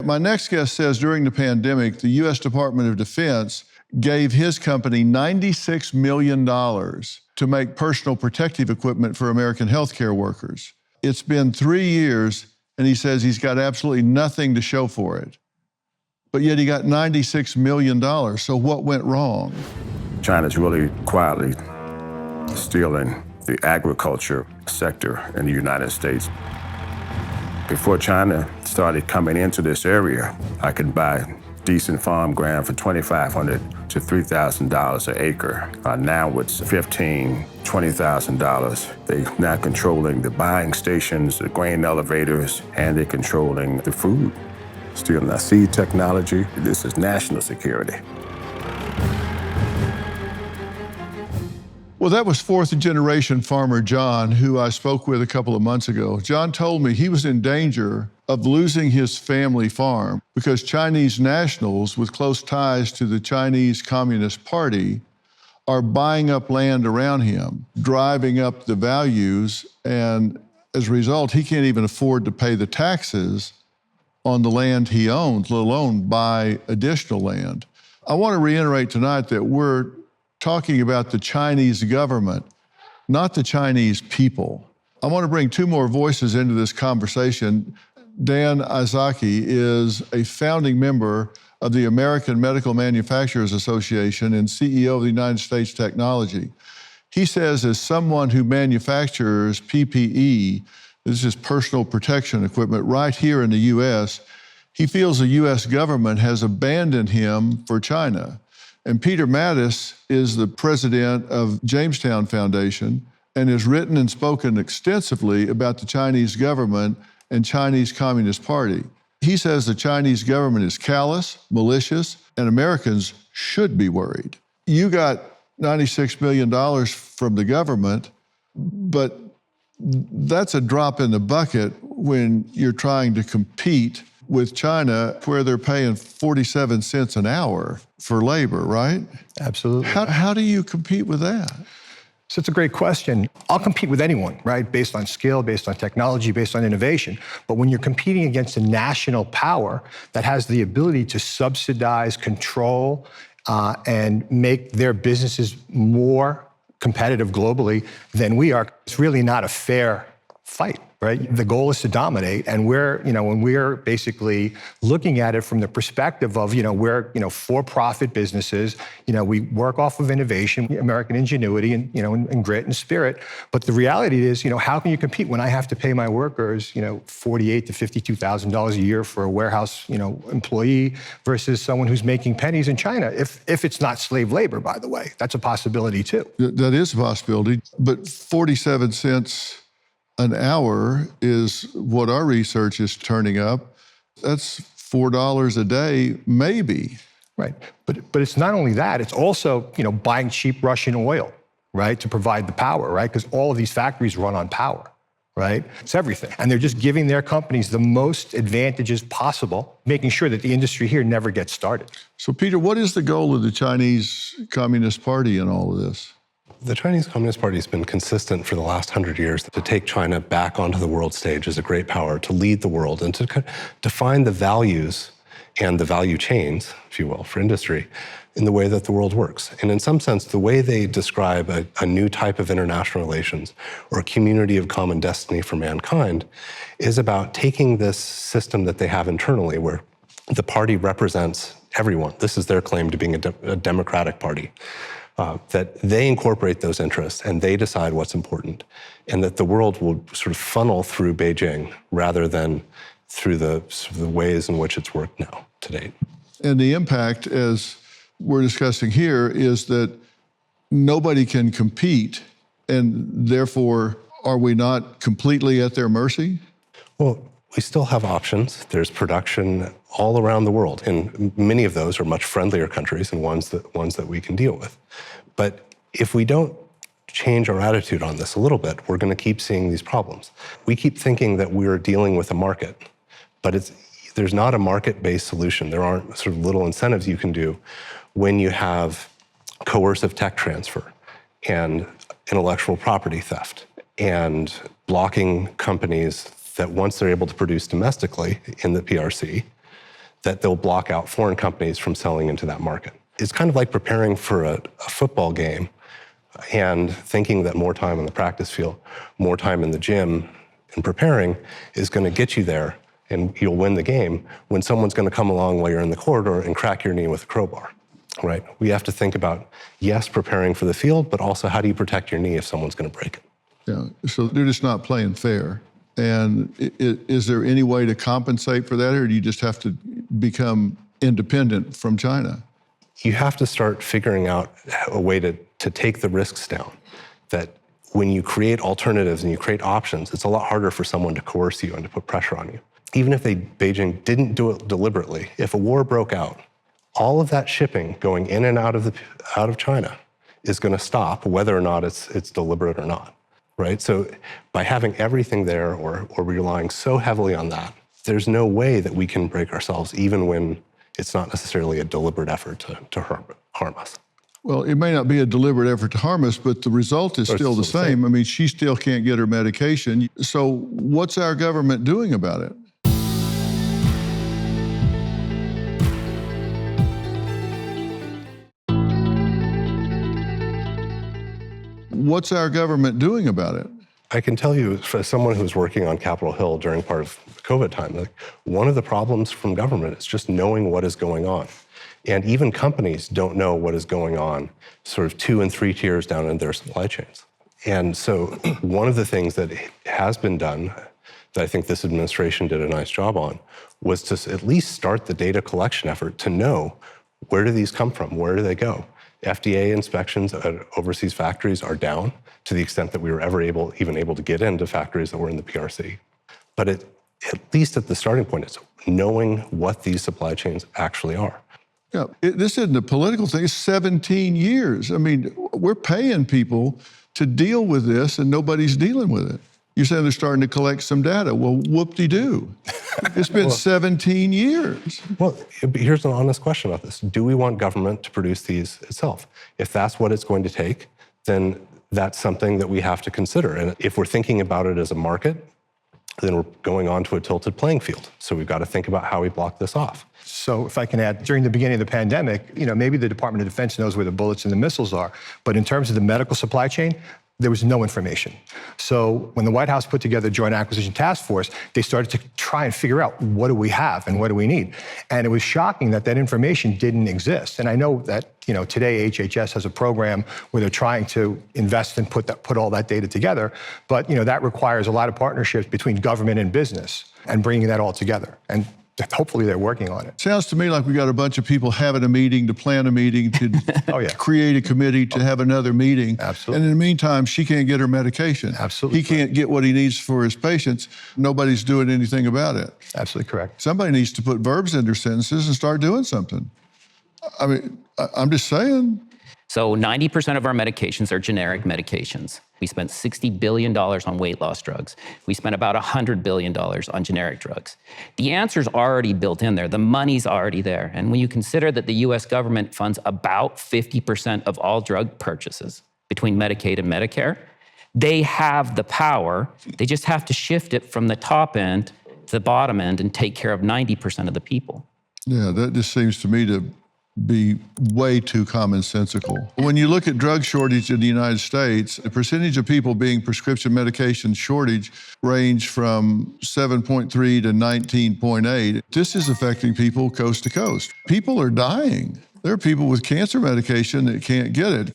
my next guest says during the pandemic, the U.S. Department of Defense gave his company $96 million to make personal protective equipment for American healthcare workers. It's been 3 years, and he says he's got absolutely nothing to show for it. But yet he got $96 million. So what went wrong? China's really quietly stealing the agriculture sector in the United States. Before China started coming into this area, I could buy decent farm ground for $2,500 to $3,000 an acre. Now it's $15,000, $20,000. They're now controlling the buying stations, the grain elevators, and they're controlling the food. Stealing our seed technology. This is national security. Well, that was fourth-generation farmer John, who I spoke with a couple of months ago. John told me he was in danger of losing his family farm because Chinese nationals with close ties to the Chinese Communist Party are buying up land around him, driving up the values, and as a result, he can't even afford to pay the taxes on the land he owns, let alone buy additional land. I want to reiterate tonight that we're talking about the Chinese government, not the Chinese people. I want to bring two more voices into this conversation. Dan Izaki is a founding member of the American Medical Manufacturers Association and CEO of the United States Technology. He says, as someone who manufactures PPE, this is personal protection equipment, right here in the US, he feels the US government has abandoned him for China. And Peter Mattis is the president of Jamestown Foundation and has written and spoken extensively about the Chinese government and Chinese Communist Party. He says the Chinese government is callous, malicious, and Americans should be worried. You got $96 million from the government, but that's a drop in the bucket when you're trying to compete with China, where they're paying 47 cents an hour for labor, right? Absolutely. How do you compete with that? So it's a great question. I'll compete with anyone, right? Based on skill, based on technology, based on innovation. But when you're competing against a national power that has the ability to subsidize, control, and make their businesses more competitive globally than we are, it's really not a fair fight, right? The goal is to dominate, and when we're basically looking at it from the perspective of, we're, for-profit businesses, we work off of innovation, American ingenuity, and grit and spirit. But the reality is, how can you compete when I have to pay my workers, $48,000 to $52,000 a year for a warehouse, employee versus someone who's making pennies in China? If it's not slave labor, by the way, that's a possibility too. That is a possibility, but 47 cents an hour is what our research is turning up. That's $4 a day, maybe. Right, but it's not only that, it's also, buying cheap Russian oil, right, to provide the power, right? Because all of these factories run on power, right? It's everything. And they're just giving their companies the most advantages possible, making sure that the industry here never gets started. So Peter, what is the goal of the Chinese Communist Party in all of this? The Chinese Communist Party has been consistent for the last 100 years to take China back onto the world stage as a great power, to lead the world, and to define the values and the value chains, if you will, for industry in the way that the world works. And in some sense, the way they describe a new type of international relations or a community of common destiny for mankind is about taking this system that they have internally where the party represents everyone. This is their claim to being a democratic party. That they incorporate those interests and they decide what's important, and that the world will sort of funnel through Beijing rather than through the ways in which it's worked now to date. And the impact, as we're discussing here, is that nobody can compete, and therefore, are we not completely at their mercy? Well, we still have options. There's production all around the world, and many of those are much friendlier countries and ones that we can deal with. But if we don't change our attitude on this a little bit, we're going to keep seeing these problems. We keep thinking that we're dealing with a market, but there's not a market-based solution. There aren't sort of little incentives you can do when you have coercive tech transfer and intellectual property theft and blocking companies that once they're able to produce domestically in the PRC, that they'll block out foreign companies from selling into that market. It's kind of like preparing for a football game and thinking that more time on the practice field, more time in the gym and preparing is going to get you there and you'll win the game when someone's going to come along while you're in the corridor and crack your knee with a crowbar, right? We have to think about, yes, preparing for the field, but also how do you protect your knee if someone's going to break it? Yeah, so they're just not playing fair. And is there any way to compensate for that, or do you just have to become independent from China? You have to start figuring out a way to take the risks down. That when you create alternatives and you create options, it's a lot harder for someone to coerce you and to put pressure on you. Even if Beijing didn't do it deliberately, if a war broke out, all of that shipping going in and out of China is going to stop, whether or not it's deliberate or not, right? So by having everything there or relying so heavily on that, there's no way that we can break ourselves, even when it's not necessarily a deliberate effort to harm us. Well, it may not be a deliberate effort to harm us, but the result is still the same. I mean, she still can't get her medication. So what's our government doing about it? What's our government doing about it? I can tell you, as someone who was working on Capitol Hill during part of COVID time, like, one of the problems from government is just knowing what is going on. And even companies don't know what is going on sort of 2 and 3 tiers down in their supply chains. And so one of the things that has been done that I think this administration did a nice job on was to at least start the data collection effort to know, where do these come from? Where do they go? FDA inspections at overseas factories are down to the extent that we were ever even able to get into factories that were in the PRC. But at least at the starting point, it's knowing what these supply chains actually are. Yeah, this isn't a political thing. It's 17 years. I mean, we're paying people to deal with this and nobody's dealing with it. You're saying they're starting to collect some data. Well, whoop-de-doo. It's been 17 years. Well, here's an honest question about this. Do we want government to produce these itself? If that's what it's going to take, then that's something that we have to consider. And if we're thinking about it as a market, then we're going on to a tilted playing field. So we've got to think about how we block this off. So if I can add, during the beginning of the pandemic, maybe the Department of Defense knows where the bullets and the missiles are, but in terms of the medical supply chain, there was no information. So when the White House put together the Joint Acquisition Task Force, they started to try and figure out, what do we have and what do we need? And it was shocking that information didn't exist. And I know that, today HHS has a program where they're trying to invest and put all that data together. But, that requires a lot of partnerships between government and business and bringing that all together. And hopefully they're working on it. Sounds to me like we got a bunch of people having a meeting to plan a meeting to create a committee to have another meeting. Absolutely. And in the meantime, she can't get her medication. Absolutely. He can't get what he needs for his patients. Nobody's doing anything about it. Absolutely correct. Somebody needs to put verbs in their sentences and start doing something. I mean, I'm just saying. So 90% of our medications are generic medications. We spent $60 billion on weight loss drugs. We spent about $100 billion on generic drugs. The answer's already built in there. The money's already there. And when you consider that the US government funds about 50% of all drug purchases between Medicaid and Medicare, they have the power. They just have to shift it from the top end to the bottom end and take care of 90% of the people. Yeah, that just seems to me to be way too commonsensical. When you look at drug shortage in the United States, the percentage of people being prescription medication shortage range from 7.3 to 19.8. This is affecting people coast to coast. People are dying. There are people with cancer medication that can't get it.